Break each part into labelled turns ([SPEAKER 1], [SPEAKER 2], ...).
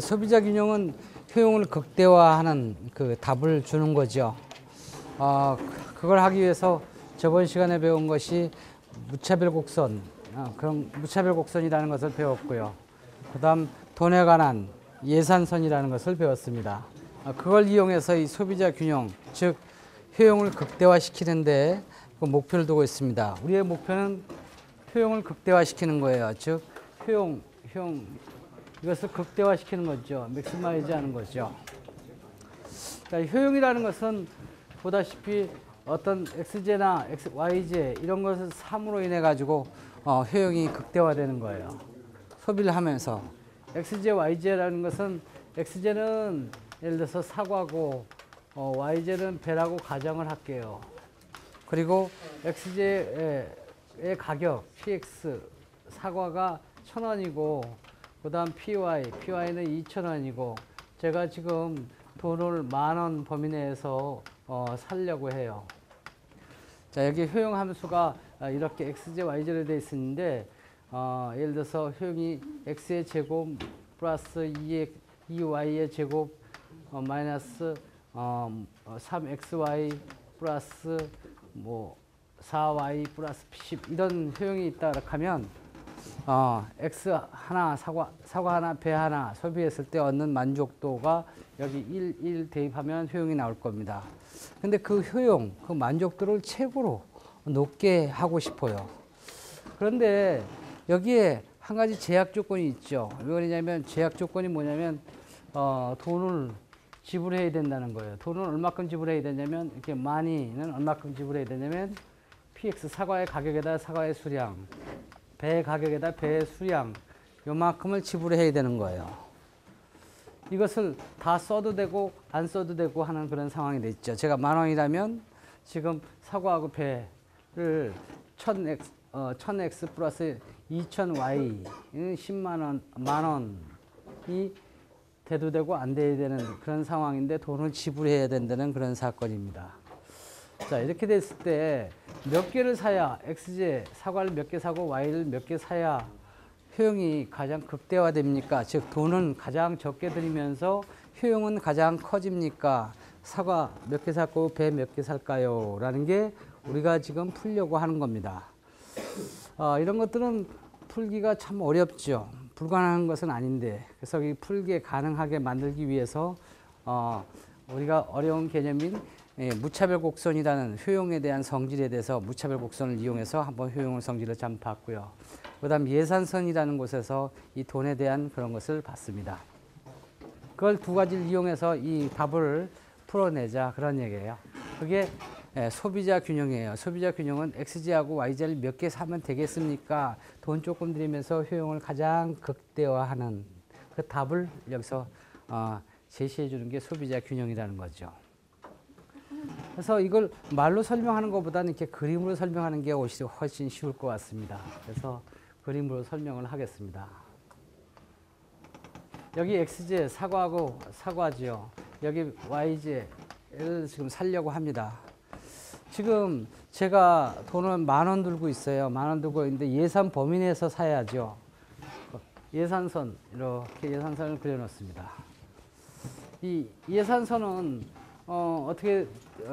[SPEAKER 1] 소비자 균형은 효용을 극대화하는 그 답을 주는 거죠. 그걸 하기 위해서 저번 시간에 배운 것이 무차별 곡선, 그런 무차별 곡선이라는 것을 배웠고요. 그다음 돈에 관한 예산선이라는 것을 배웠습니다. 그걸 이용해서 이 소비자 균형, 즉 효용을 극대화시키는데 그 목표를 두고 있습니다. 우리의 목표는 효용을 극대화시키는 거예요. 즉 효용 이것을 극대화시키는 거죠. 맥시마이즈 하는 거죠. 그러니까 효용이라는 것은 보다시피 어떤 x제나 y제 이런 것을 3으로 인해 가지고 효용이 극대화되는 거예요. 소비를 하면서 x제, y제라는 것은 x제는 예를 들어서 사과고 y제는 배라고 가정을 할게요. 그리고 x제의 가격 px 사과가 1,000원이고 그 다음 py는 2,000원이고 제가 지금 돈을 10,000원 범위 내에서 살려고 해요. 자, 여기 효용 함수가 이렇게 xj, yj로 되어 있는데 예를 들어서 효용이 x의 제곱 플러스 2y의 제곱 마이너스 3xy 플러스 4y 플러스 10 이런 효용이 있다 하면 x 하나 사과 하나 배 하나 소비했을 때 얻는 만족도가 여기 1 대입하면 효용이 나올 겁니다. 근데 그 효용, 그 만족도를 최고로 높게 하고 싶어요. 그런데 여기에 한 가지 제약 조건이 있죠. 왜 그러냐면 제약 조건이 뭐냐면 돈을 지불해야 된다는 거예요. 돈을 얼마큼 지불해야 되냐면 이렇게 money는 얼마큼 지불해야 되냐면 px 사과의 가격에다 사과의 수량, 배의 가격에다 배의 수량 요만큼을 지불해야 되는 거예요. 이것을 다 써도 되고 안 써도 되고 하는 그런 상황이 됐죠. 제가 10,000원이라면 지금 사과하고 배를 1000x 플러스 2000y 10만원, 만원이 돼도 되고 안 돼야 되는 그런 상황인데 돈을 지불해야 된다는 그런 사건입니다. 자, 이렇게 됐을 때 몇 개를 사야 x제 사과를 몇 개 사고 y를 몇 개 사야 효용이 가장 극대화됩니까? 즉 돈은 가장 적게 들이면서 효용은 가장 커집니까? 사과 몇 개 샀고 배 몇 개 살까요? 라는 게 우리가 지금 풀려고 하는 겁니다. 이런 것들은 풀기가 참 어렵죠. 불가능한 것은 아닌데 그래서 이 풀기 가능하게 만들기 위해서 우리가 어려운 개념인 무차별 곡선이라는 효용에 대한 성질에 대해서 무차별 곡선을 이용해서 한번 효용을 성질을 좀 봤고요. 그 다음 예산선이라는 곳에서 이 돈에 대한 그런 것을 봤습니다. 그걸 두 가지를 이용해서 이 답을 풀어내자 그런 얘기예요. 그게 소비자 균형이에요. 소비자 균형은 x제하고 y제를 몇 개 사면 되겠습니까? 돈 조금 들이면서 효용을 가장 극대화하는 그 답을 여기서 제시해 주는 게 소비자 균형이라는 거죠. 그래서 이걸 말로 설명하는 것보다는 이렇게 그림으로 설명하는 게 훨씬 쉬울 것 같습니다. 그래서 그림으로 설명을 하겠습니다. 여기 x제 사과하고 사과지요. 여기 y제를 지금 살려고 합니다. 지금 제가 돈을 10,000원 들고 있어요. 10,000원 들고 있는데 예산 범위 내에서 사야죠. 예산선 이렇게 예산선을 그려놓습니다. 이 예산선은 어떻게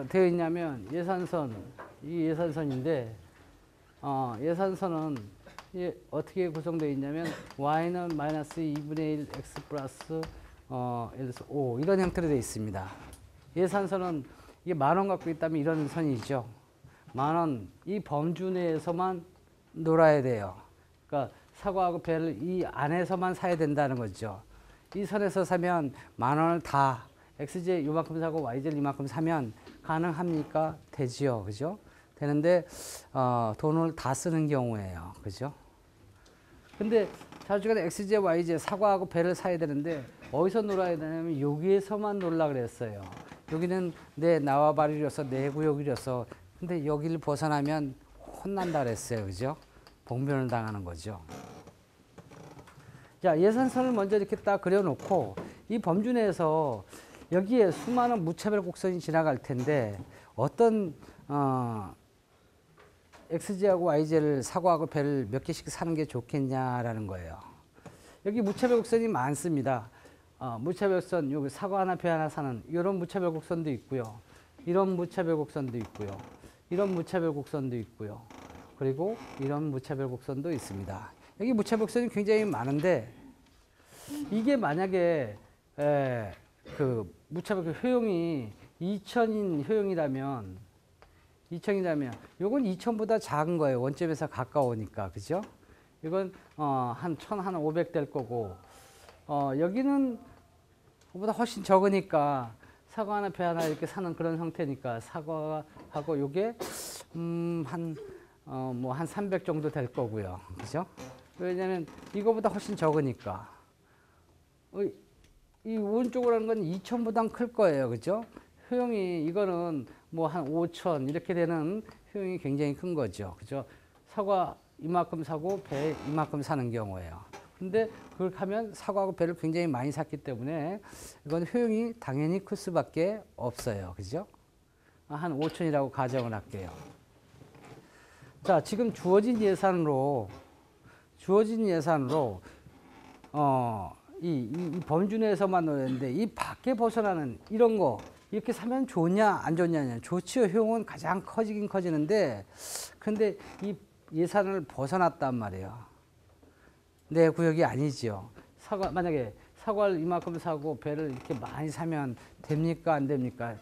[SPEAKER 1] 되어 있냐면 이 예산선인데 예산선은 어떻게 구성되어 있냐면 y는 마이너스 2분의 1 x 플러스 예를 들어서 5 이런 형태로 되어 있습니다. 예산선은 이게 10,000원 갖고 있다면 이런 선이죠. 10,000원 이 범주 내에서만 놀아야 돼요. 그러니까 사과하고 배를 이 안에서만 사야 된다는 거죠. 이 선에서 사면 10,000원을 다 xj 요만큼 사고 yj 이만큼 사면 가능합니까? 되지요. 그죠? 되는데 돈을 다 쓰는 경우예요. 그죠? 근데 자주간에 xj, yj 사과하고 배를 사야 되는데 어디서 놀아야 되냐면 여기에서만 놀라 그랬어요. 여기는 내 나와바리로서 내 구역이로서 근데 여기를 벗어나면 혼난다 그랬어요. 그죠? 봉변을 당하는 거죠. 자, 예산선을 먼저 이렇게 딱 그려놓고 이 범주 내에서 여기에 수많은 무차별 곡선이 지나갈 텐데 어떤 x제하고 y제를 사과하고 배를 몇 개씩 사는 게 좋겠냐라는 거예요. 여기 무차별 곡선이 많습니다. 무차별 곡선, 여기 사과 하나, 배 하나 사는 이런 무차별 곡선도 있고요. 이런 무차별 곡선도 있고요. 이런 무차별 곡선도 있고요. 그리고 이런 무차별 곡선도 있습니다. 여기 무차별 곡선이 굉장히 많은데 이게 만약에 그 무차별 효용이 2000인 효용이라면 요건 2000보다 작은 거예요. 원점에서 가까우니까. 그죠? 이건 한 1000, 한 500 될 거고 여기는 그보다 훨씬 적으니까 사과 하나, 배 하나 이렇게 사는 그런 형태니까 사과하고 요게 한 300 정도 될 거고요. 그죠? 왜냐면 이거보다 훨씬 적으니까. 이 오른쪽으로 하는 건 2000보다 클 거예요. 그죠? 효용이 이거는 뭐 한 5000 이렇게 되는 효용이 굉장히 큰 거죠. 그죠? 사과 이만큼 사고 배 이만큼 사는 경우예요. 근데 그걸 하면 사과하고 배를 굉장히 많이 샀기 때문에 이건 효용이 당연히 클 수밖에 없어요. 그죠? 한 5000이라고 가정을 할게요. 자, 지금 주어진 예산으로 이 범주 내에서만 놓였는데 이 밖에 벗어나는 이런 거 이렇게 사면 좋냐 안 좋냐 좋지요. 효용은 가장 커지긴 커지는데 근데 이 예산을 벗어났단 말이에요. 내 구역이 아니지요. 만약에 사과를 이만큼 사고 배를 이렇게 많이 사면 됩니까 안 됩니까?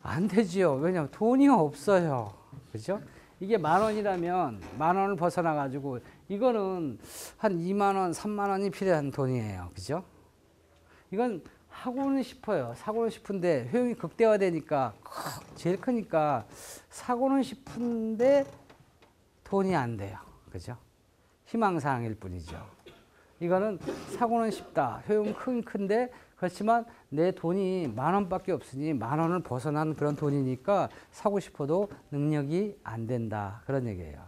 [SPEAKER 1] 안 되지요. 왜냐하면 돈이 없어요. 그죠? 이게 10,000원이라면 10,000원을 벗어나 가지고 이거는 한 20,000원, 30,000원이 필요한 돈이에요. 그죠? 이건 하고는 싶어요. 사고는 싶은데 효용이 극대화되니까 제일 크니까 사고는 싶은데 돈이 안 돼요. 그죠? 희망사항일 뿐이죠. 이거는 사고는 쉽다. 효용은 큰데 그렇지만 내 돈이 10,000원밖에 없으니 10,000원을 벗어난 그런 돈이니까 사고 싶어도 능력이 안 된다. 그런 얘기예요.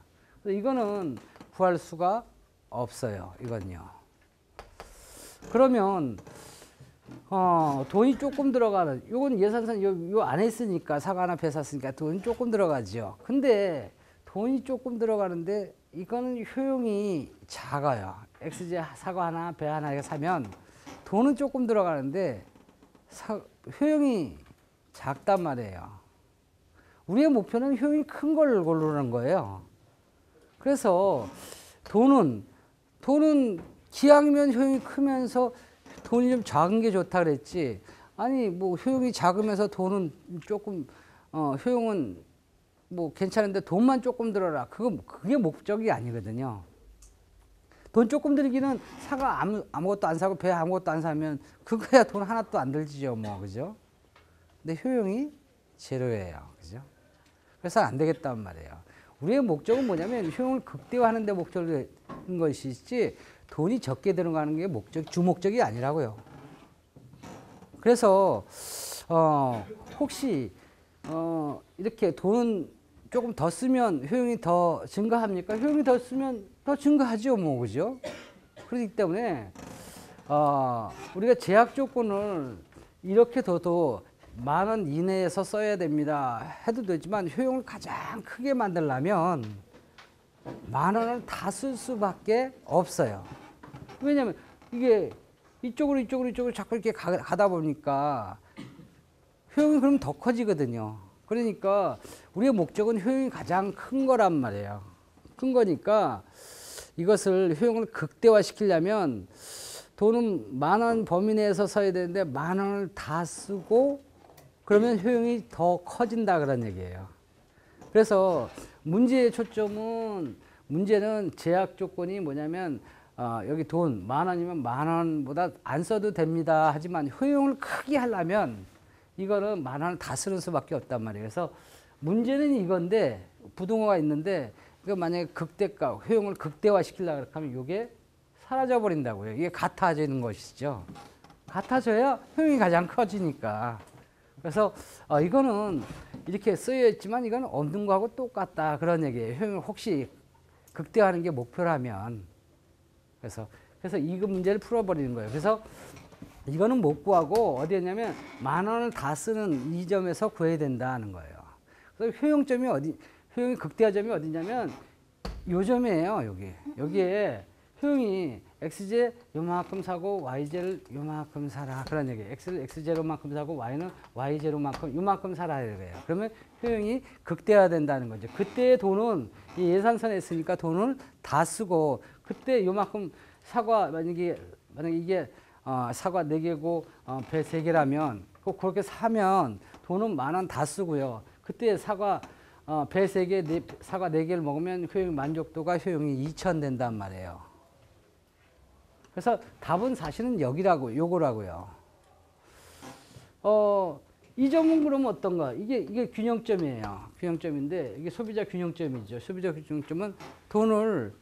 [SPEAKER 1] 이거는 구할 수가 없어요. 이건요. 그러면 돈이 조금 들어가는 요건 예산상 요 안에 있으니까 사과 하나 배 샀으니까 돈이 조금 들어가죠. 근데 돈이 조금 들어가는데 이거는 효용이 작아요. XJ 사과 하나 배 하나 사면 돈은 조금 들어가는데 효용이 작단 말이에요. 우리의 목표는 효용이 큰 걸 고르는 거예요. 그래서 돈은 기왕이면 효용이 크면서 돈이 좀 작은 게 좋다 그랬지. 아니 뭐 효용이 작으면서 돈은 조금 효용은 뭐 괜찮은데 돈만 조금 들어라. 그게 목적이 아니거든요. 돈 조금 들기는 사과 아무것도 안 사고 배 아무것도 안 사면 그거야 돈 하나도 안 들지요, 뭐. 그죠? 근데 효용이 제로예요. 그죠? 그래서 안 되겠단 말이에요. 우리의 목적은 뭐냐면 효용을 극대화하는 데 목적인 것이지 돈이 적게 들어가는 게 주목적이 아니라고요. 그래서 혹시 이렇게 돈은 조금 더 쓰면 효용이 더 증가합니까? 효용이 더 쓰면 더 증가하죠, 뭐. 그죠? 그렇기 때문에 우리가 제약 조건을 이렇게 둬도 10,000원 이내에서 써야 됩니다 해도 되지만 효용을 가장 크게 만들려면 10,000원을 다 쓸 수밖에 없어요. 왜냐하면 이게 이쪽으로 자꾸 이렇게 가다 보니까 효용이 그럼 더 커지거든요. 그러니까 우리의 목적은 효용이 가장 큰 거란 말이에요. 큰 거니까 이것을 효용을 극대화시키려면 돈은 10,000원 범위 내에서 써야 되는데 10,000원을 다 쓰고 그러면 효용이 더 커진다 그런 얘기예요. 그래서 문제의 초점은 문제는 제약 조건이 뭐냐면 여기 돈 10,000원이면 10,000원보다 안 써도 됩니다. 하지만 효용을 크게 하려면 이거는 10,000원을 다 쓰는 수밖에 없단 말이에요. 그래서 문제는 이건데 부동어가 있는데 이거 만약에 극대가 효용을 극대화 시키려고 하면 이게 사라져 버린다고요. 이게 같아지는 것이죠. 같아져야 효용이 가장 커지니까. 그래서 이거는 이렇게 쓰여 있지만 이건 없는 거하고 똑같다 그런 얘기예요. 효용을 혹시 극대화하는 게 목표라면 그래서 이 문제를 풀어버리는 거예요. 그래서 이거는 못 구하고 어디였냐면 10,000원을 다 쓰는 이 점에서 구해야 된다는 거예요. 그래서 효용이 극대화점이 어디냐면 요 점이에요. 여기에 효용이 xj 요만큼 사고 yj를 요만큼 사라 그런 얘기예요. x를 x제로만큼 사고 y는 y제로만큼 요만큼 사라 이거예요. 그러면 효용이 극대화된다는 거죠. 그때의 돈은 이 예산선에 있으니까 돈을 다 쓰고 그때 요만큼 사과 만약에 이게 사과 4개고 배 3개라면 꼭 그렇게 사면 돈은 10,000원 다 쓰고요. 그때 사과 배 3개, 사과 4개를 먹으면 효용 만족도가 효용이 2,000 된단 말이에요. 그래서 답은 사실은 여기라고, 요거라고요. 이 점은 그러면 어떤가? 이게 균형점이에요. 균형점인데, 이게 소비자 균형점이죠. 소비자 균형점은 돈을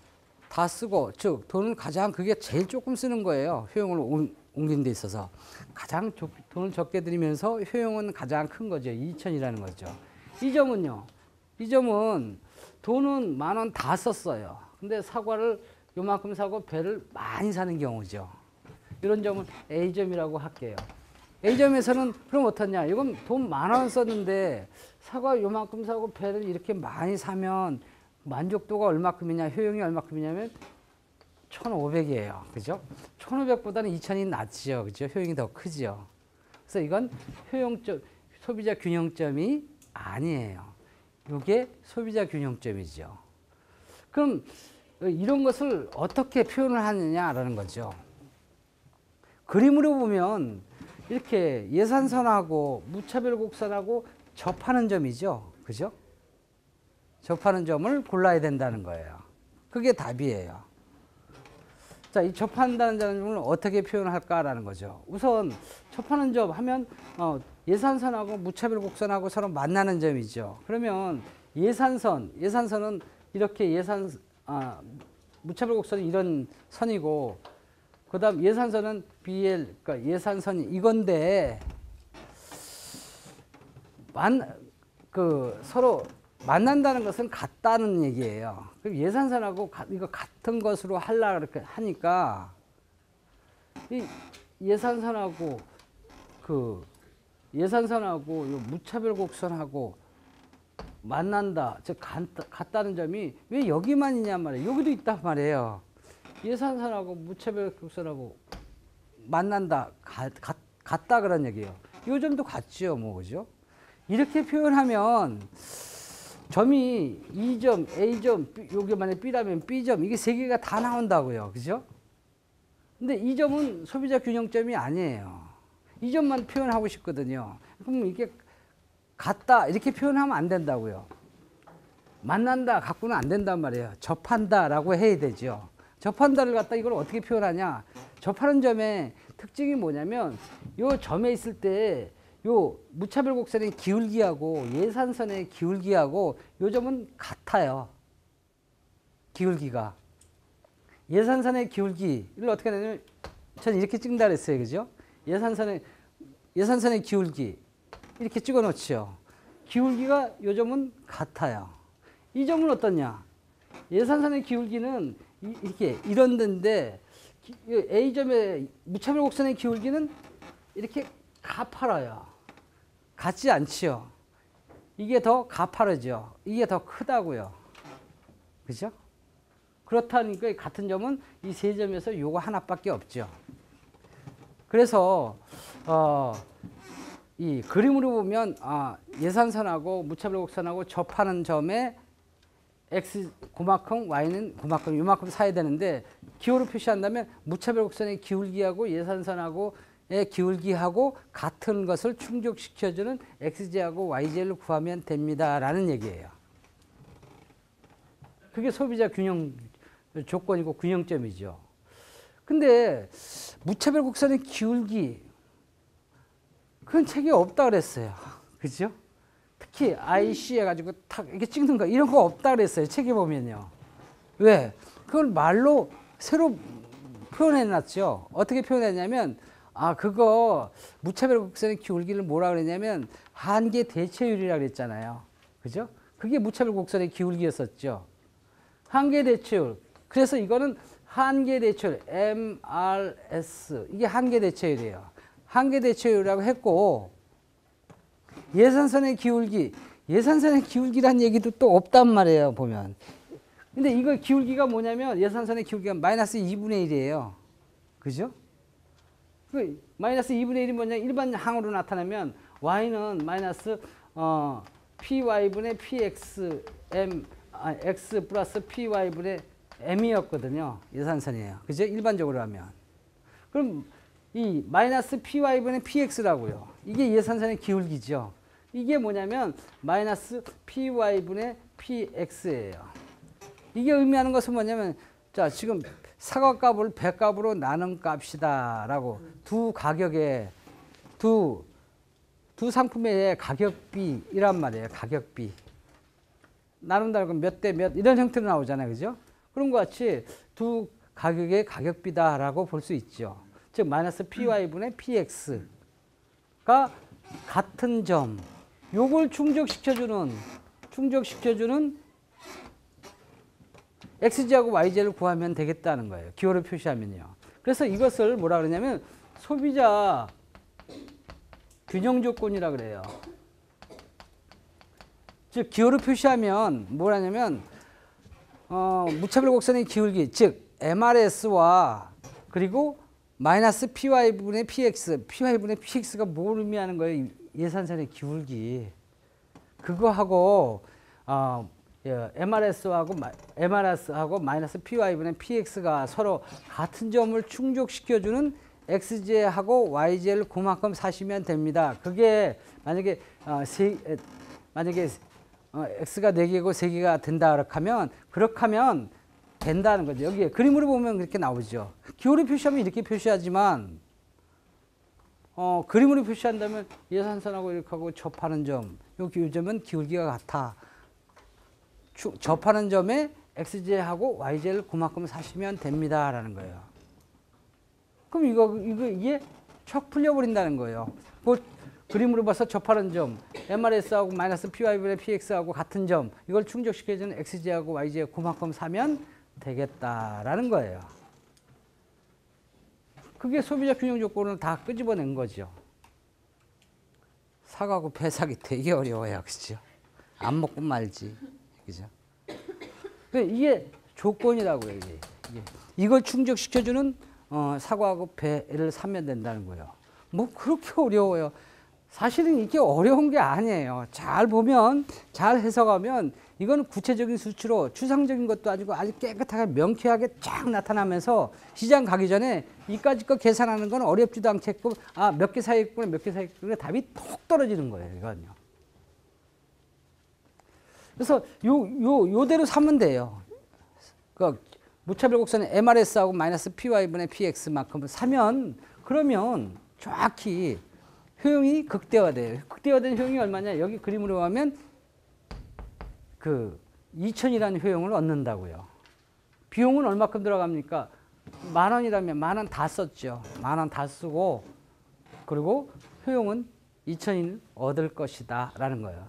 [SPEAKER 1] 다 쓰고, 즉, 돈을 가장 그게 제일 조금 쓰는 거예요. 효용을 옮긴 데 있어서. 가장 돈을 적게 들이면서 효용은 가장 큰 거죠. 2,000이라는 거죠. 이 점은요. 이 점은 돈은 10,000원 다 썼어요. 근데 사과를 요만큼 사고 배를 많이 사는 경우죠. 이런 점은 A점이라고 할게요. A점에서는 그럼 어떻냐? 이건 돈 10,000원 썼는데 사과 요만큼 사고 배를 이렇게 많이 사면 만족도가 얼마큼이냐, 효용이 얼마큼이냐면 1,500이에요. 그죠? 1,500보다는 2,000이 낫지요. 그죠? 효용이 더 크죠. 그래서 이건 효용점, 소비자 균형점이 아니에요. 이게 소비자 균형점이죠. 그럼 이런 것을 어떻게 표현을 하느냐라는 거죠. 그림으로 보면 이렇게 예산선하고 무차별 곡선하고 접하는 점이죠. 그죠? 접하는 점을 골라야 된다는 거예요. 그게 답이에요. 자, 이 접한다는 점을 어떻게 표현할까라는 거죠. 우선 접하는 점 하면 예산선하고 무차별 곡선하고 서로 만나는 점이죠. 그러면 예산선은 이렇게 무차별 곡선은 이런 선이고, 그 다음 예산선은 BL, 그러니까 예산선이 이건데, 서로 만난다는 것은 같다는 얘기예요. 그럼 예산선하고 이거 같은 것으로 하려고 이렇게 하니까, 이 예산선하고 요 무차별 곡선하고 만난다, 즉 같다는 점이 왜 여기만 있냔 말이에요. 여기도 있단 말이에요. 예산선하고 무차별 곡선하고 만난다, 같다 그런 얘기예요. 이 점도 같죠, 뭐 그죠? 이렇게 표현하면 점이 2점, A점, 여기 만약 B라면 B점, 이게 3개가 다 나온다고요, 그죠? 근데 이 점은 소비자 균형점이 아니에요. 이 점만 표현하고 싶거든요. 그럼 이게 같다 이렇게 표현하면 안 된다고요. 만난다 갖고는 안 된단 말이에요. 접한다라고 해야 되죠. 접한다를 갖다 이걸 어떻게 표현하냐? 접하는 점의 특징이 뭐냐면 요 점에 있을 때 요 무차별 곡선의 기울기하고 예산선의 기울기하고 요 점은 같아요. 기울기가. 예산선의 기울기를 어떻게 하냐면 저는 이렇게 찍는다 그랬어요. 그죠? 예산선의 기울기 이렇게 찍어 놓죠. 기울기가 요 점은 같아요. 이 점은 어떠냐? 예산선의 기울기는 이렇게 이런 데인데 A점의 무차별 곡선의 기울기는 이렇게 가파라요. 같지 않지요. 이게 더 가파르죠. 이게 더 크다고요. 그죠? 그렇다니까 같은 점은 이 세 점에서 요거 하나밖에 없죠. 그래서 이 그림으로 보면 예산선하고 무차별 곡선하고 접하는 점에 x 그만큼 y는 그만큼 요만큼 사야 되는데 기호로 표시한다면 무차별 곡선의 기울기하고 예산선하고의 기울기하고 같은 것을 충족시켜주는 xj하고 yj를 구하면 됩니다라는 얘기예요. 그게 소비자 균형 조건이고 균형점이죠. 근데 무차별 곡선의 기울기 그건 책이 없다 그랬어요. 그죠? 특히 IC 해가지고 탁 이렇게 찍는 거 이런 거 없다 그랬어요. 책에 보면요. 왜? 그걸 말로 새로 표현해놨죠. 어떻게 표현했냐면 그거 무차별 곡선의 기울기를 뭐라 그랬냐면 한계 대체율이라고 그랬잖아요. 그죠? 그게 무차별 곡선의 기울기였었죠. 한계 대체율. 그래서 이거는 한계 대체율 MRS 이게 한계 대체율이에요. 한계 대체율이라고 했고 예산선의 기울기란 얘기도 또 없단 말이에요. 보면 근데 이거 기울기가 뭐냐면 예산선의 기울기가 마이너스 2분의 1이에요. 그죠? 그 마이너스 2분의 1이 뭐냐? 일반 항으로 나타나면 y는 마이너스 py분의 px m x 플러스 py분의 m이었거든요. 예산선이에요. 그죠? 일반적으로 하면. 그럼 이 마이너스 py분의 px라고요. 이게 예산선의 기울기죠. 이게 뭐냐면 마이너스 py분의 px예요. 이게 의미하는 것은 뭐냐면 자 지금 사과값을 배값으로 나눈 값이다라고 두 가격의 두 상품의 가격비이란 말이에요. 가격비. 나눈다고 몇 대 몇 이런 형태로 나오잖아요. 그죠? 그런 것 같이 두 가격의 가격비다라고 볼 수 있죠. 즉 마이너스 py분의 px가 같은 점 요걸 충족시켜주는 xj하고 yj를 구하면 되겠다는 거예요. 기호를 표시하면요. 그래서 이것을 뭐라 그러냐면 소비자 균형 조건이라 그래요. 즉 기호를 표시하면 뭐라냐면 무차별 곡선의 기울기 즉 MRS와 그리고 마이너스 py분의 px가 뭘 의미하는 거예요? 예산선의 기울기. 그거하고 MRS하고 마이너스 py분의 px가 서로 같은 점을 충족시켜주는 xj하고 yj를 그만큼 사시면 됩니다. 그게 만약에 x가 4개고 3개가 된다 그렇게 하면 된다는 거죠. 여기에 그림으로 보면 그렇게 나오죠. 기호를 표시하면 이렇게 표시하지만 그림으로 표시한다면 예산선하고 이렇게 하고 접하는 점, 이 점은 기울기가 같아. 접하는 점에 xj하고 yj를 그만큼 사시면 됩니다라는 거예요. 그럼 이게 척 풀려버린다는 거예요. 그 그림으로 봐서 접하는 점, MRS하고 마이너스 py분의 px하고 같은 점, 이걸 충족시켜주는 xj하고 yj 그만큼 사면 되겠다라는 거예요. 그게 소비자 균형 조건을 다 끄집어낸 거죠. 사과하고 배 사기 되게 어려워요. 그죠? 안 먹고 말지. 그죠? 이게 조건이라고요. 이게. 이걸 충족시켜주는 사과하고 배를 사면 된다는 거예요. 뭐 그렇게 어려워요. 사실은 이게 어려운 게 아니에요. 잘 보면, 잘 해석하면 이거는 구체적인 수치로 추상적인 것도 아니고 아주 깨끗하게 명쾌하게 쫙 나타나면서 시장 가기 전에 이까지 거 계산하는 건 어렵지도 않겠고 몇 개 사이 있구나 몇 개 사이 있구나 답이 톡 떨어지는 거예요. 이건요. 그래서 요대로 사면 돼요. 그 무차별 곡선의 MRS하고 마이너스 py분의 px만큼을 사면 그러면 정확히 효용이 극대화돼요. 극대화된 효용이 얼마냐? 여기 그림으로 하면 그 2000이라는 효용을 얻는다고요. 비용은 얼마큼 들어갑니까? 10,000원이라면 10,000원 다 썼죠. 10,000원 다 쓰고 그리고 효용은 2000을 얻을 것이다 라는 거예요.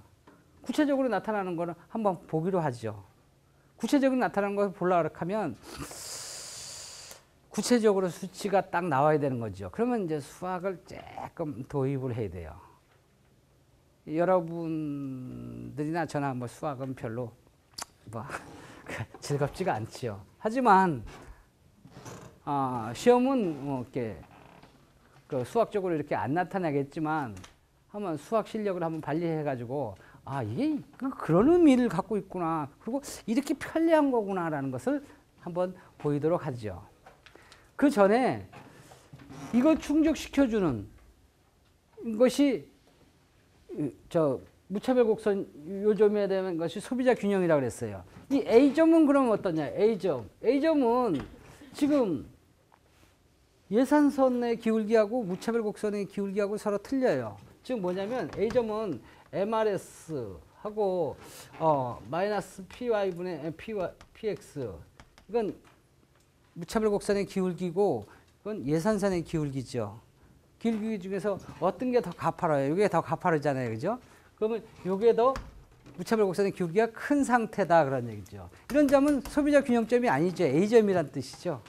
[SPEAKER 1] 구체적으로 나타나는 거는 한번 보기로 하죠. 구체적으로 나타나는 것을 보려고 하면 구체적으로 수치가 딱 나와야 되는 거죠. 그러면 이제 수학을 조금 도입을 해야 돼요. 여러분들이나 저나 뭐 수학은 별로 뭐 즐겁지가 않지요. 하지만 시험은 뭐 이렇게 그 수학적으로 이렇게 안 나타나겠지만 한번 수학 실력을 한번 발휘해가지고 이게 그런 의미를 갖고 있구나. 그리고 이렇게 편리한 거구나라는 것을 한번 보이도록 하죠. 그 전에 이걸 충족시켜주는 것이 무차별 곡선 요점에 대한 것이 소비자 균형이라고 그랬어요. 이 A점은 그러면 어떠냐? A점은 지금 예산선의 기울기하고 무차별 곡선의 기울기하고 서로 틀려요. 즉 뭐냐면 A점은 MRS하고 마이너스 py분의 px 이건 무차별 곡선의 기울기고 이건 예산선의 기울기죠. 기울기 중에서 어떤 게 더 가파라요? 이게 더 가파르잖아요. 그죠? 그러면 이게 더 무차별 곡선의 기울기가 큰 상태다 그런 얘기죠. 이런 점은 소비자 균형점이 아니죠. A점이란 뜻이죠.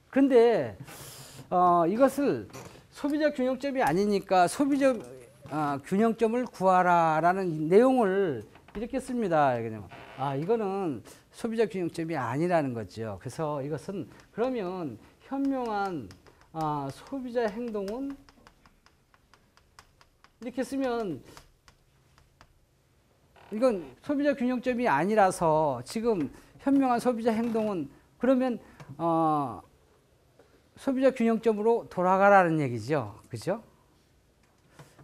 [SPEAKER 1] 그런데 이것을 소비자 균형점이 아니니까 소비자 균형점을 구하라라는 내용을 이렇게 씁니다. 이거는 소비자 균형점이 아니라는 거죠. 그래서 이것은 그러면 현명한 소비자 행동은 이렇게 쓰면 이건 소비자 균형점이 아니라서 지금 현명한 소비자 행동은 그러면 소비자 균형점으로 돌아가라는 얘기죠. 그죠?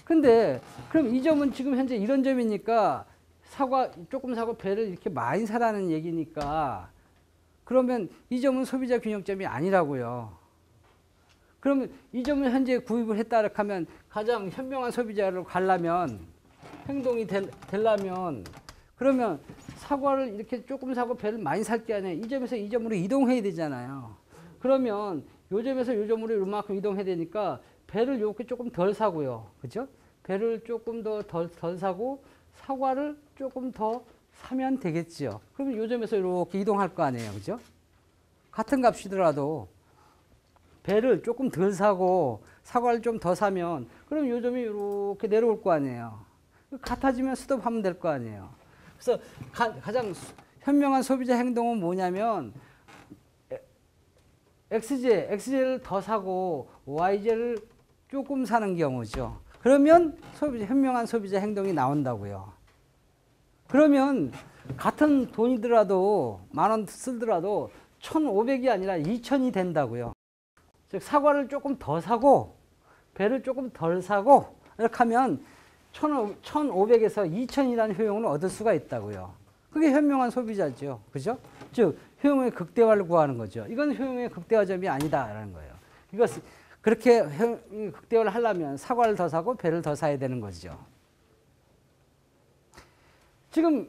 [SPEAKER 1] 근데 그럼 이 점은 지금 현재 이런 점이니까 조금 사고 배를 이렇게 많이 사라는 얘기니까 그러면 이 점은 소비자 균형점이 아니라고요. 그러면 이 점을 현재 구입을 했다 하면 가장 현명한 소비자로 가려면 행동이 되려면 그러면 사과를 이렇게 조금 사고 배를 많이 살 게 아니에요. 이 점에서 이 점으로 이동해야 되잖아요. 그러면 요 점에서 요 점으로 이만큼 이동해야 되니까 배를 이렇게 조금 덜 사고요. 그죠? 배를 조금 더 덜 사고 사과를 조금 더 사면 되겠지요. 그러면 요 점에서 이렇게 이동할 거 아니에요. 그죠? 같은 값이더라도 배를 조금 덜 사고 사과를 좀 더 사면 그럼 요 점이 이렇게 내려올 거 아니에요. 같아지면 스톱하면 될 거 아니에요. 그래서 가장 현명한 소비자 행동은 뭐냐면 XJ를 더 사고 YJ를 조금 사는 경우죠. 그러면 현명한 소비자 행동이 나온다고요. 그러면 같은 돈이더라도 10,000원 쓰더라도 1,500이 아니라 2,000이 된다고요. 즉 사과를 조금 더 사고 배를 조금 덜 사고 이렇게 하면 1,500에서 2,000이라는 효용을 얻을 수가 있다고요. 그게 현명한 소비자죠. 그죠? 즉 효용의 극대화를 구하는 거죠. 이건 효용의 극대화점이 아니다라는 거예요. 이것은 그렇게 극대화를 하려면 사과를 더 사고 배를 더 사야 되는 거죠. 지금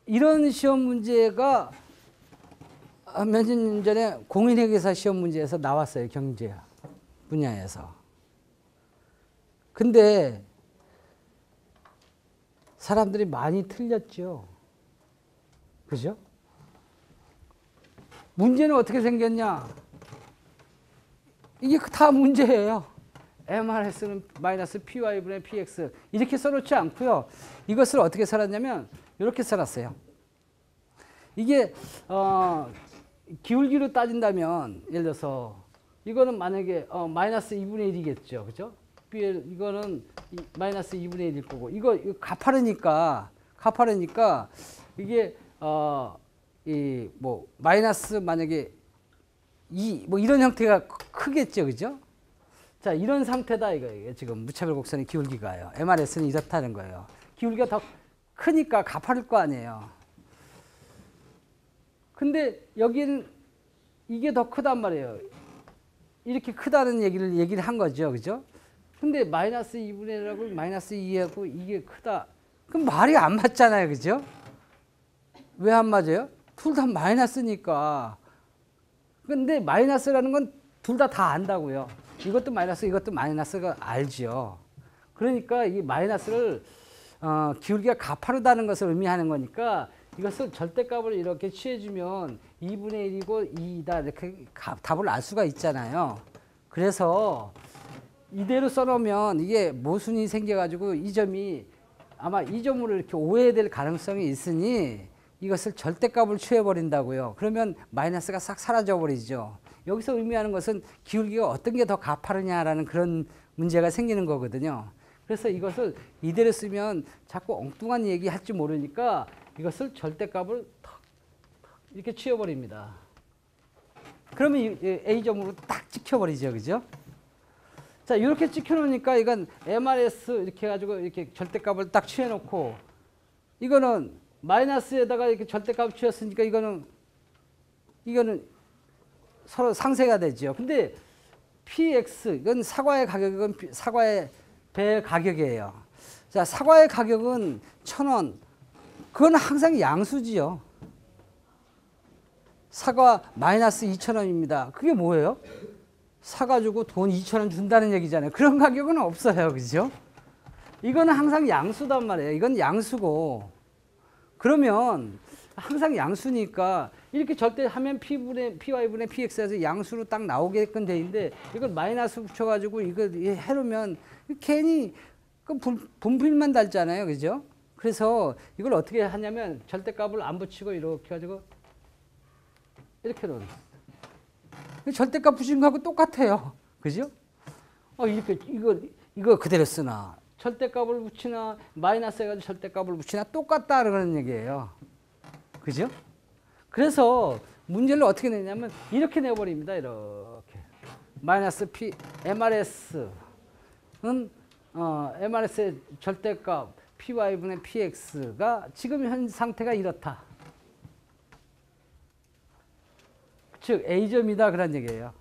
[SPEAKER 1] 이런 시험 문제가 몇 년 전에 공인회계사 시험 문제에서 나왔어요. 경제 분야에서. 근데 사람들이 많이 틀렸죠. 그죠? 문제는 어떻게 생겼냐? 이게 다 문제예요. MRS는 마이너스 PY분의 PX 이렇게 써놓지 않고요. 이것을 어떻게 써놨냐면 이렇게 써놨어요. 이게 기울기로 따진다면 예를 들어서 이거는 만약에 마이너스 2분의 1이겠죠. 그죠? 이거는 마이너스 2분의 1일 거고 이거 가파르니까 이게 마이너스 만약에 2 이런 형태가 크겠죠. 그죠? 자, 이런 상태다 이거예요. 지금 무차별 곡선의 기울기가요. MRS는 이렇다는 거예요. 기울기가 더 크니까 가파를 거 아니에요. 근데 여기는 이게 더 크단 말이에요. 이렇게 크다는 얘기를 한 거죠. 그죠? 근데 마이너스 2분의 1하고 마이너스 2하고 이게 크다. 그럼 말이 안 맞잖아요. 그죠? 왜 안 맞아요? 둘 다 마이너스니까. 근데 마이너스라는 건 둘 다 안다고요. 이것도 마이너스, 이것도 마이너스가 알죠. 그러니까 이 마이너스를 기울기가 가파르다는 것을 의미하는 거니까 이것을 절대값을 이렇게 취해주면 2분의 1이고 2이다 이렇게 답을 알 수가 있잖아요. 그래서 이대로 써놓으면 이게 모순이 생겨가지고 이 점이 아마 이 점으로 이렇게 오해될 가능성이 있으니 이것을 절대값을 취해버린다고요. 그러면 마이너스가 싹 사라져버리죠. 여기서 의미하는 것은 기울기가 어떤 게 더 가파르냐라는 그런 문제가 생기는 거거든요. 그래서 이것을 이대로 쓰면 자꾸 엉뚱한 얘기 할지 모르니까 이것을 절대값을 탁 이렇게 취해버립니다. 그러면 A점으로 딱 찍혀버리죠. 그죠? 자, 이렇게 찍혀놓으니까 이건 MRS 이렇게 해가지고 이렇게 절대값을 딱 취해놓고 이거는 마이너스에다가 이렇게 절대값을 취했으니까 이거는 서로 상쇄가 되죠. 근데 PX, 이건 사과의 가격은 사과의 배 가격이에요. 자, 사과의 가격은 1,000원. 그건 항상 양수지요. 사과 마이너스 2,000원입니다. 그게 뭐예요? 사가지고 돈 2,000원 준다는 얘기잖아요. 그런 가격은 없어요. 그죠? 이거는 항상 양수단 말이에요. 이건 양수고. 그러면 항상 양수니까 이렇게 절대하면 PY분의 PX에서 양수로 딱 나오게끔 돼 있는데 이걸 마이너스 붙여가지고 이거 해놓으면 괜히 그 분필만 달잖아요. 그죠? 그래서 이걸 어떻게 하냐면 절대값을 안 붙이고 이렇게 가지고 이렇게 놓는 거예요. 절대값 붙이는 거하고 똑같아요. 그죠? 이렇게 이거 그대로 쓰나 절대값을 붙이나 마이너스 해가지고 절대값을 붙이나 똑같다 그러는 얘기예요. 그죠? 그래서 문제를 어떻게 내냐면 이렇게 내버립니다. 이렇게 마이너스 p mrs는 mrs의 절대값 py분의 px가 지금 현 상태가 이렇다. 즉 A점이다 그런 얘기예요.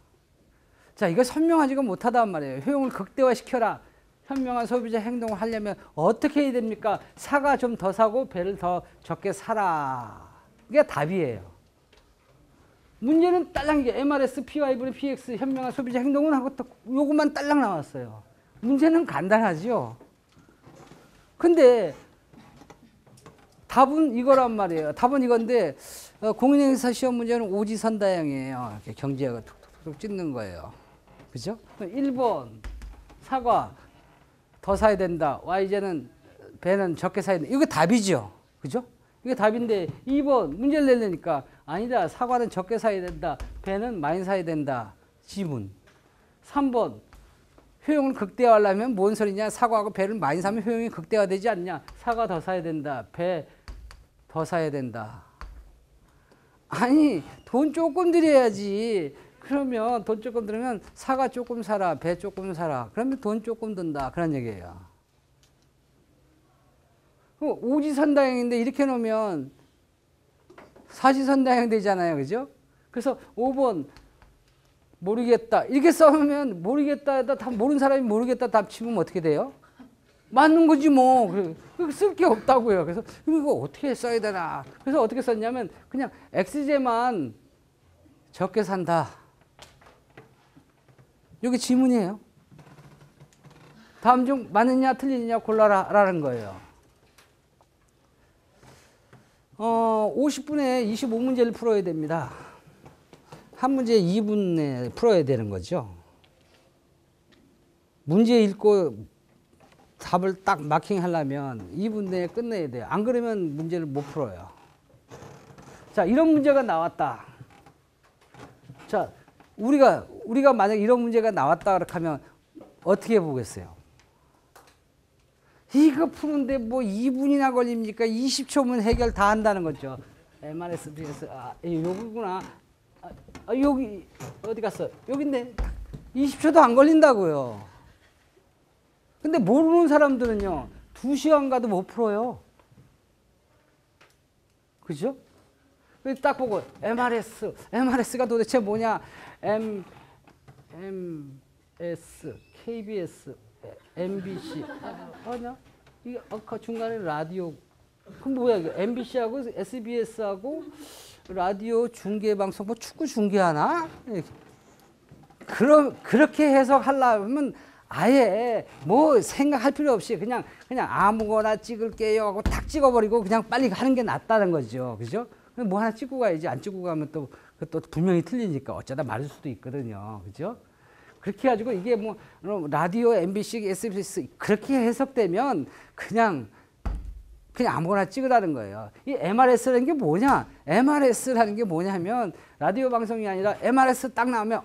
[SPEAKER 1] 자, 이거 설명하지가 못하단 말이에요. 효용을 극대화시켜라. 현명한 소비자 행동을 하려면 어떻게 해야 됩니까? 사가 좀 더 사고 배를 더 적게 사라. 이게 답이에요. 문제는 딸랑 이게 MRS, PY분의 PX 현명한 소비자 행동은 하고 또 요것만 딸랑 나왔어요. 문제는 간단하죠. 근데 답은 이거란 말이에요. 답은 이건데 공인행사 시험 문제는 오지선다형이에요. 이렇게 경제가 툭툭툭 찢는 거예요. 그죠? 1번 사과 더 사야 된다. Y제는 배는 적게 사야 된다. 이거 답이죠. 그죠? 이게 답인데 2번 문제를 내려니까 아니다. 사과는 적게 사야 된다. 배는 많이 사야 된다. 지문. 3번 효용을 극대화하려면 뭔 소리냐. 사과하고 배를 많이 사면 효용이 극대화되지 않냐. 사과 더 사야 된다. 배 더 사야 된다. 아니 돈 조금 들여야지. 그러면 돈 조금 들으면 사과 조금 사라. 배 조금 사라. 그러면 돈 조금 든다. 그런 얘기예요. 오지선다형인데 이렇게 놓으면 사지선다형 되잖아요. 그죠? 그래서 5번 모르겠다. 이렇게 써면 모르겠다에다 답 모르는 사람이 모르겠다 답 치면 어떻게 돼요? 맞는 거지 뭐. 쓸 게 없다고요. 그래서 이거 어떻게 써야 되나. 그래서 어떻게 썼냐면 그냥 X제만 적게 산다. 이게 지문이에요. 다음 중 맞느냐 틀리느냐 골라라 라는 거예요. 50분에 25문제를 풀어야 됩니다. 한 문제 2분에 풀어야 되는 거죠. 문제 읽고 답을 딱 마킹하려면 2분 내에 끝내야 돼요. 안 그러면 문제를 못 풀어요. 자, 이런 문제가 나왔다. 자, 우리가 만약 이런 문제가 나왔다 그렇게 하면 어떻게 보겠어요? 이거 푸는데 뭐 2분이나 걸립니까? 20초면 해결 다 한다는 거죠. MRS, BS, 여기구나. 여기, 어디 갔어? 여긴데 20초도 안 걸린다고요. 근데 모르는 사람들은요, 2시간 가도 못 풀어요. 그죠? 딱 보고, MRS가 도대체 뭐냐? MS, KBS, MBC. 아니야? 이게 아까 중간에 라디오. 그럼 뭐야, 이거? MBC하고 SBS하고 라디오 중계방송, 뭐 축구 중계하나? 그렇게 해석하려면 아예 뭐 생각할 필요 없이 그냥 아무거나 찍을게요 하고 탁 찍어버리고 그냥 빨리 가는 게 낫다는 거죠. 그죠? 뭐 하나 찍고 가야지. 안 찍고 가면 또 분명히 틀리니까 어쩌다 말할 수도 있거든요. 그죠? 그렇게 해가지고 이게 뭐 라디오, MBC, SBS 그렇게 해석되면 그냥 아무거나 찍으라는 거예요. 이 MRS라는 게 뭐냐? MRS라는 게 뭐냐면 라디오 방송이 아니라 MRS 딱 나오면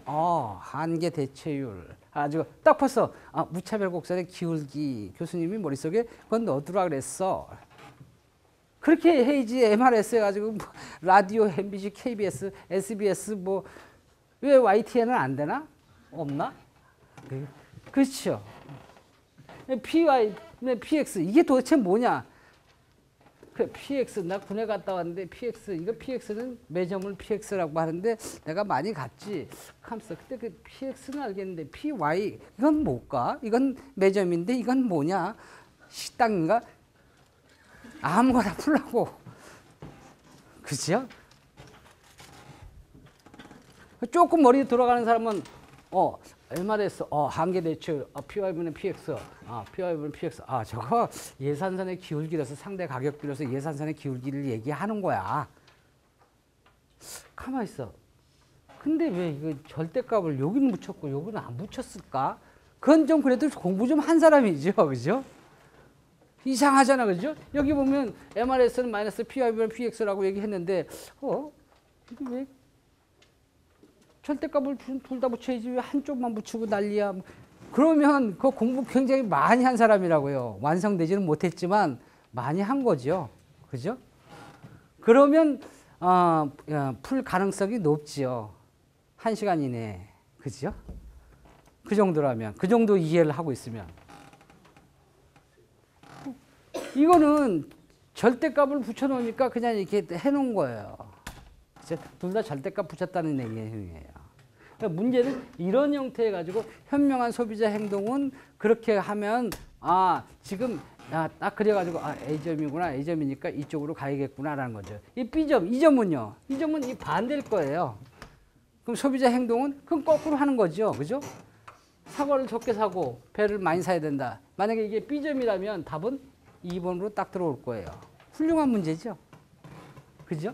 [SPEAKER 1] 한계 대체율 아주 딱 봤어. 무차별 곡선의 기울기 교수님이 머릿속에 그건 넣어두라 그랬어. 그렇게 해야지. MRS 해가지고 뭐 라디오, MBC, KBS, SBS 뭐 왜 YTN은 안 되나? 없나? 그렇죠. PY, PX 이게 도대체 뭐냐? PX 나 군에 갔다 왔는데 PX 이거 PX는 매점을 PX라고 하는데 내가 많이 갔지. 하면서 그때 그 PX는 알겠는데 PY 이건 뭘까? 이건 매점인데 이건 뭐냐? 식당인가? 아무거나 풀라고. 그죠? 조금 머리 돌아가는 사람은 MRS, 한계 대출, PY분의 PX, PY분의 PX. 저거 예산선의 기울기라서 상대 가격 비로서 예산선의 기울기를 얘기하는 거야. 가만히 있어. 근데 왜 이거 절대값을 여기는 붙였고 여기는 안 붙였을까? 그건 좀 그래도 공부 좀 한 사람이죠. 그죠? 이상하잖아, 그죠? 여기 보면 MRS는 마이너스 PY분 PX라고 얘기했는데, 이게 왜 절대값을 둘 다 붙여야지 왜 한쪽만 붙이고 난리야? 그러면 그 공부 굉장히 많이 한 사람이라고요. 완성되지는 못했지만 많이 한 거죠, 그죠? 그러면 풀 가능성이 높지요. 1시간 이내에, 그죠? 그 정도라면, 그 정도 이해를 하고 있으면. 이거는 절대값을 붙여놓으니까 그냥 이렇게 해놓은 거예요. 둘 다 절대값 붙였다는 얘기예요. 그러니까 문제는 이런 형태 가지고 현명한 소비자 행동은 그렇게 하면 지금 딱 그래가지고 A점이구나, A점이니까 이쪽으로 가야겠구나라는 거죠. 이 B점, 이 점은요. 이 점은 이 반대일 거예요. 그럼 소비자 행동은 그럼 거꾸로 하는 거죠, 그죠? 사과를 적게 사고 배를 많이 사야 된다. 만약에 이게 B점이라면 답은 2번으로 딱 들어올 거예요. 훌륭한 문제죠, 그죠?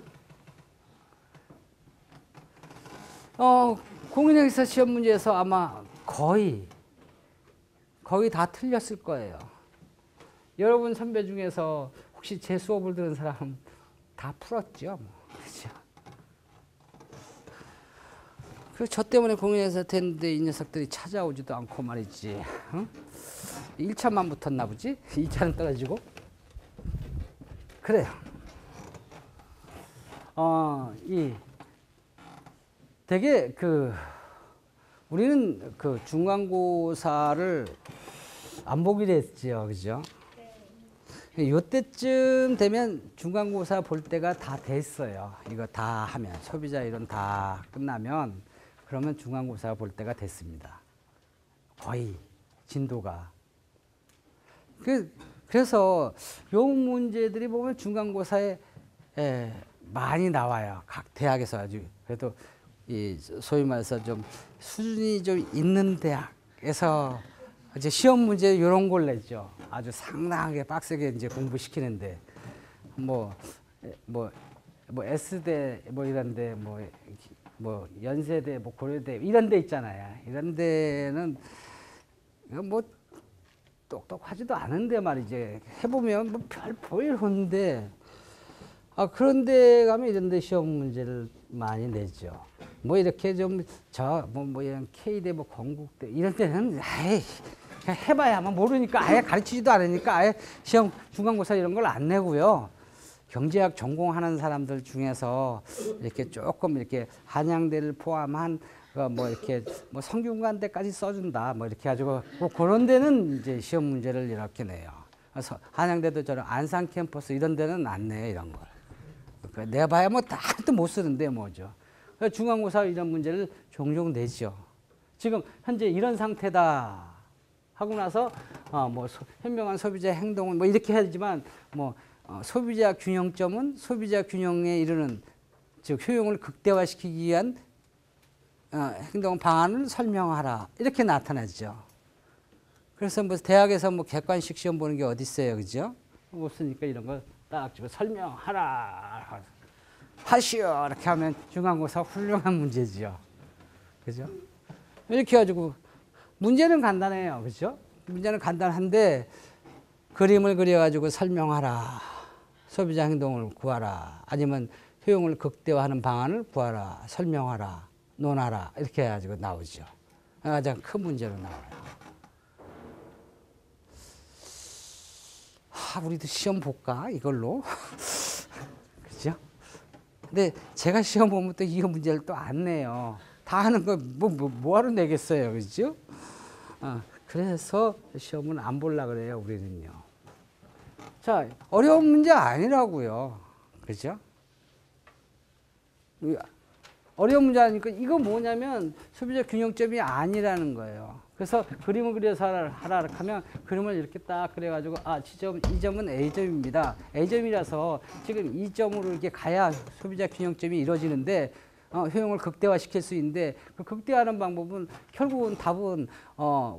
[SPEAKER 1] 공인행사 시험 문제에서 아마 거의 다 틀렸을 거예요. 여러분 선배 중에서 혹시 제 수업을 들은 사람 다 풀었죠, 그죠? 저 때문에 공인행사 됐는데 이 녀석들이 찾아오지도 않고 말이지. 응? 1차만 붙었나 보지? 2차는 떨어지고. 그래요. 되게 우리는 중간고사를 안 보기로 했죠, 그죠? 네. 요때쯤 되면 중간고사 볼 때가 다 됐어요. 이거 다 하면, 소비자 이론 다 끝나면, 그러면 중간고사 볼 때가 됐습니다. 거의, 진도가. 그래서 요 문제들이 보면 중간고사에 많이 나와요. 각 대학에서 아주. 그래도 소위 말해서 좀 수준이 좀 있는 대학에서 이제 시험 문제 이런 걸 냈죠. 아주 상당하게 빡세게 이제 공부시키는데 S대 이런데 연세대 고려대 이런 데 있잖아요. 이런 데는 똑똑하지도 않은데 말이지. 해보면 별 보이는데 그런데 가면 이런 데 시험 문제를 많이 내죠. 이렇게 이런 K대 건국대 이런 데는 그냥 해봐야 모르니까 아예 가르치지도 않으니까 아예 시험 중간고사 이런 걸 안 내고요. 경제학 전공하는 사람들 중에서 이렇게 조금 이렇게 한양대를 포함한 성균관대까지 써준다 이렇게 가지고 그런 데는 이제 시험 문제를 이렇게 내요. 그래서 한양대도 저런 안산 캠퍼스 이런 데는 안 내요, 이런 걸. 내봐야 다도 못 쓰는데 뭐죠. 중간고사 이런 문제를 종종 내죠. 지금 현재 이런 상태다 하고 나서 현명한 소비자 행동은 이렇게 해야지만 소비자 균형점은 소비자 균형에 이르는 즉 효용을 극대화시키기 위한 행동 방안을 설명하라 이렇게 나타나죠. 그래서 대학에서 객관식 시험 보는 게 어디 있어요, 그죠? 못 쓰니까 이런 거 딱 주고 설명하라 하시오 이렇게 하면 중간고사 훌륭한 문제죠, 그죠? 이렇게 해가지고 문제는 간단해요, 그죠? 문제는 간단한데 그림을 그려가지고 설명하라, 소비자 행동을 구하라, 아니면 효용을 극대화하는 방안을 구하라, 설명하라, 논하라 이렇게 해가지고 나오죠. 가장 큰 문제로 나와요. 우리도 시험 볼까 이걸로? 그죠? 근데 제가 시험 보면 또 이 문제를 또 안 내요. 다 하는 거 뭐하러 내겠어요, 그죠? 그래서 시험은 안 보려고 그래요, 우리는요. 자, 어려운 문제 아니라고요, 그죠? 어려운 문제 아니니까 이거 뭐냐면 소비자 균형점이 아니라는 거예요. 그래서 그림을 그려서 하라 하면 그림을 이렇게 딱 그려가지고 이 점은 A점입니다. A점이라서 지금 이 점으로 이렇게 가야 소비자 균형점이 이루어지는데 효용을 극대화시킬 수 있는데 그 극대화하는 방법은 결국은 답은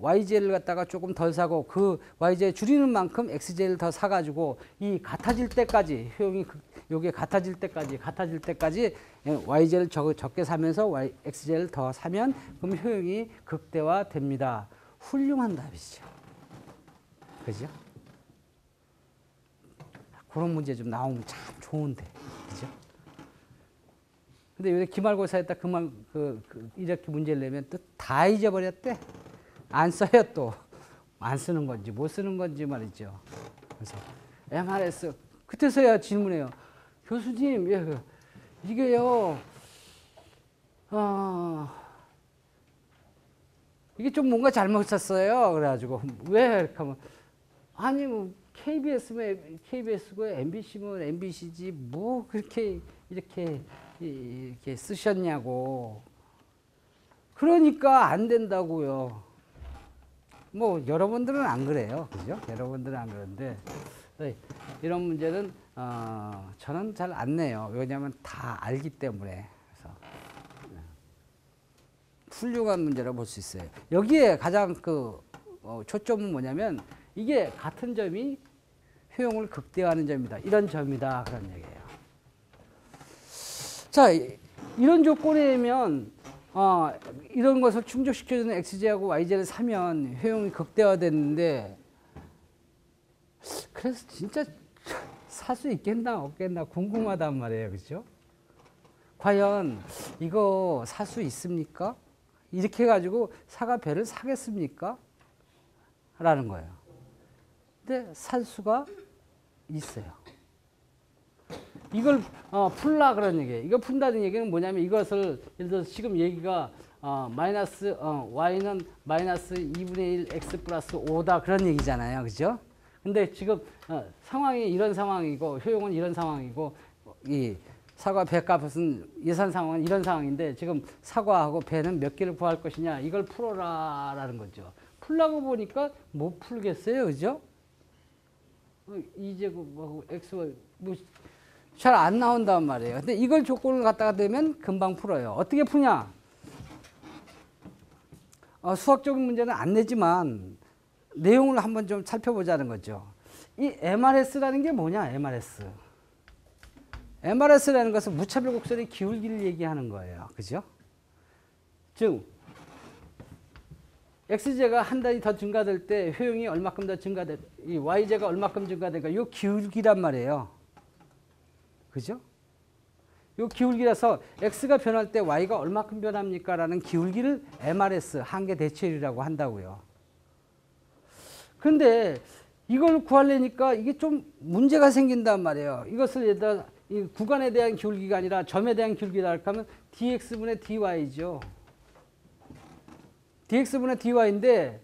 [SPEAKER 1] YZ를 갖다가 조금 덜 사고 그 YZ 줄이는 만큼 XZ를 더 사가지고 이 같아질 때까지 효용이 요게 같아질 때까지 YZ를 적게 사면서 XZ를 더 사면 그럼 효용이 극대화됩니다. 훌륭한 답이죠. 그죠? 그런 문제 좀 나오면 참 좋은데, 그죠? 근데 왜 기말고사에다 이렇게 문제를 내면 또 다 잊어버렸대. 안 써요 또. 안 쓰는 건지 못 쓰는 건지 말이죠. 그래서 MRS 그때서야 질문해요. 교수님, 이게요, 이게 좀 뭔가 잘못 썼어요. 그래가지고 왜 이렇게 하면 아니 뭐 KBS면 KBS고 MBC면 MBC지 뭐 그렇게 이렇게 쓰셨냐고. 그러니까 안 된다고요. 뭐 여러분들은 안 그래요, 그죠? 여러분들은 안 그런데 이런 문제는 저는 잘 안 내요. 왜냐하면 다 알기 때문에. 그래서 훌륭한 문제라고 볼 수 있어요. 여기에 가장 초점은 뭐냐면 이게 같은 점이 효용을 극대화하는 점이다. 이런 점이다. 그런 얘기예요. 자, 이런 조건이면 이런 것을 충족시켜주는 XJ하고 YJ를 사면 효용이 극대화됐는데 그래서 진짜 살 수 있겠나 없겠나 궁금하단 말이에요. 그죠? 과연 이거 살 수 있습니까? 이렇게 해가지고 사가 배를 사겠습니까? 라는 거예요. 근데 살 수가 있어요. 이걸 풀라 그런 얘기예요. 이거 푼다는 얘기는 뭐냐면 이것을 예를 들어서 지금 얘기가 y는 마이너스 2분의 1 x 플러스 5다 그런 얘기잖아요. 그죠? 근데 지금 상황이 이런 상황이고 효용은 이런 상황이고 이 사과 배 값은 예산 상황은 이런 상황인데 지금 사과하고 배는 몇 개를 구할 것이냐 이걸 풀어라 라는 거죠. 풀라고 보니까 못 풀겠어요. 그죠? 2제곱하고 x 잘 안 나온단 말이에요. 근데 이걸 조건을 갖다가 대면 금방 풀어요. 어떻게 푸냐? 수학적인 문제는 안 내지만 내용을 한번 좀 살펴보자는 거죠. 이 MRS라는 게 뭐냐? MRS라는 것은 무차별 곡선의 기울기를 얘기하는 거예요. 그죠? 즉 XJ가 한 단위 더 증가될 때 효용이 얼마큼 더 증가될, 이 YJ가 얼마큼 증가될까? 이 기울기란 말이에요. 그죠? 이 기울기라서 X가 변할 때 Y가 얼마큼 변합니까? 라는 기울기를 MRS, 한계 대체율이라고 한다고요. 그런데 이걸 구하려니까 이게 좀 문제가 생긴단 말이에요. 이것을 예를 들어 이 구간에 대한 기울기가 아니라 점에 대한 기울기라 하면 dx분의 dy죠. dx분의 dy인데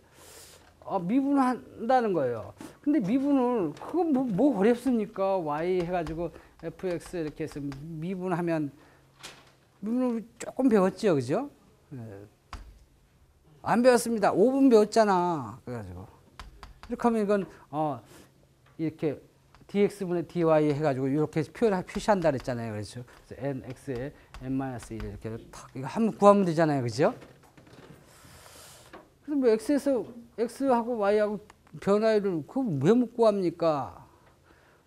[SPEAKER 1] 미분한다는 거예요. 근데 미분을 그건 뭐 어렵습니까? y 해가지고 fx 이렇게 해서 미분하면 미분을 조금 배웠죠, 그죠? 안 배웠습니다. 5분 배웠잖아. 그래가지고 이렇게 하면 이건 이렇게 dx분의 dy 해가지고 이렇게 표시한다 그랬잖아요. 그래서 nx에 n-1 이렇게 탁 이거 한번 구하면 되잖아요, 그죠? 그래서 뭐 x에서 x하고 y하고 변화율을 그거 왜 못 구합니까?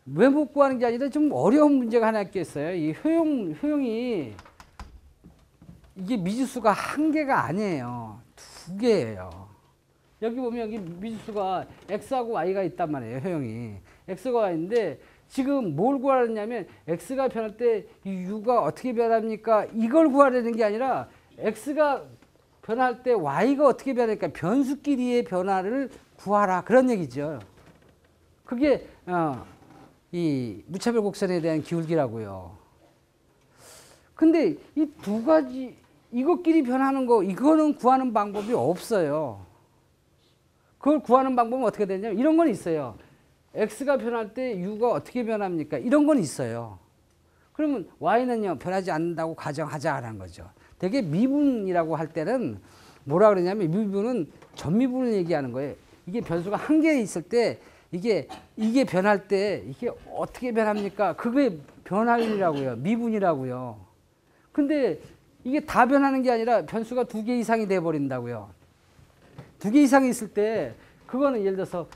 [SPEAKER 1] 왜 못 구하는 게 아니라 좀 어려운 문제가 하나 있겠어요. 이 효용이 이게 미지수가 한 개가 아니에요. 두 개예요. 여기 보면 여기 미지수가 x하고 y가 있단 말이에요. 효용이 x가 y인데 지금 뭘 구하려냐면 x가 변할 때 이 u가 어떻게 변합니까? 이걸 구하려는 게 아니라 x가 변할 때 y가 어떻게 변할까? 변수끼리의 변화를 구하라 그런 얘기죠. 그게 이 무차별 곡선에 대한 기울기라고요. 근데 이 두 가지 이것끼리 변하는 거 이거는 구하는 방법이 없어요. 그걸 구하는 방법은 어떻게 되냐면 이런 건 있어요. x가 변할 때 u가 어떻게 변합니까? 이런 건 있어요. 그러면 y는요 변하지 않는다고 가정하자라는 거죠. 되게 미분이라고 할 때는 뭐라 그러냐면 미분은 전미분을 얘기하는 거예요. 이게 변수가 한 개 있을 때 이게 변할 때 이게 어떻게 변합니까? 그게 변화율이라고요. 미분이라고요. 근데 이게 다 변하는 게 아니라 변수가 2개 이상이 돼 버린다고요. 2개 이상이 있을 때 그거는 예를 들어서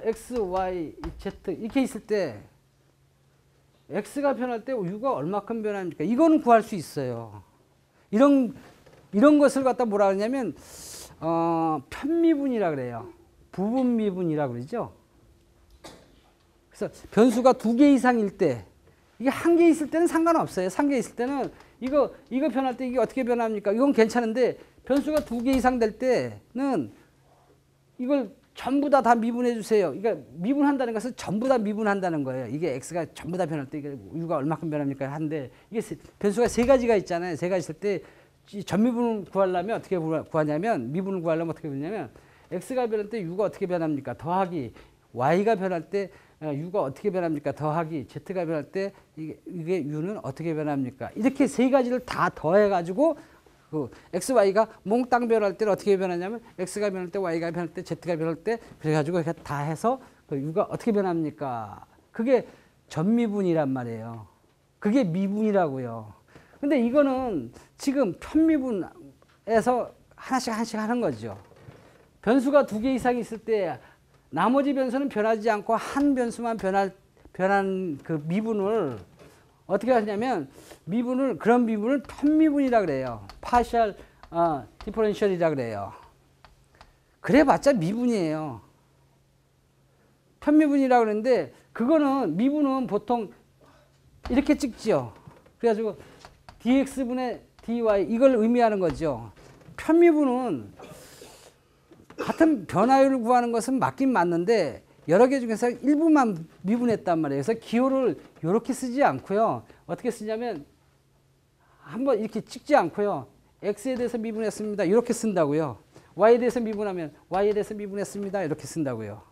[SPEAKER 1] x, y, z 이렇게 있을 때 x가 변할 때 u가 얼마큼 변합니까? 이거는 구할 수 있어요. 이런 것을 갖다 뭐라 그러냐면 편미분이라 그래요. 부분미분이라 그러죠. 그래서 변수가 2개 이상일 때, 이게 1개 있을 때는 상관없어요. 3개 있을 때는 이거 변할 때 이게 어떻게 변합니까? 이건 괜찮은데 변수가 2개 이상 될 때는 이걸 전부 다 미분해 주세요. 그러니까 미분한다는 것은 전부 다 미분한다는 거예요. 이게 x가 전부 다 변할 때 이게 u가 얼마큼 변합니까? 한데 이게 변수가 3가지가 있잖아요. 3가지 있을 때 전미분을 구하려면 어떻게 구하냐면 미분을 구하려면 어떻게 구하냐면 x가 변할 때 u가 어떻게 변합니까? 더하기 y가 변할 때 u가 어떻게 변합니까? 더하기 z가 변할 때 이게 u는 어떻게 변합니까? 이렇게 3가지를 다 더해가지고 그 xy가 몽땅 변할 때는 어떻게 변하냐면 x가 변할 때 y가 변할 때 z가 변할 때 그래가지고 다 해서 그 u가 어떻게 변합니까? 그게 전미분이란 말이에요. 그게 미분이라고요. 근데 이거는 지금 편미분에서 하나씩 하는 거죠. 변수가 2개 이상 있을 때 나머지 변수는 변하지 않고 한 변수만 변한 그 미분을 어떻게 하냐면 그런 미분을 편미분이라 그래요. 파셜 디퍼런셜이라 그래요. 그래봤자 미분이에요. 편미분이라 그러는데 그거는 미분은 보통 이렇게 찍죠. 그래가지고 dx분의 dy 이걸 의미하는 거죠. 편미분은 같은 변화율을 구하는 것은 맞긴 맞는데 여러 개 중에서 일부만 미분했단 말이에요. 그래서 기호를 이렇게 쓰지 않고요. 어떻게 쓰냐면 한번 이렇게 찍지 않고요. x에 대해서 미분했습니다. 이렇게 쓴다고요. y에 대해서 미분하면 y에 대해서 미분했습니다. 이렇게 쓴다고요.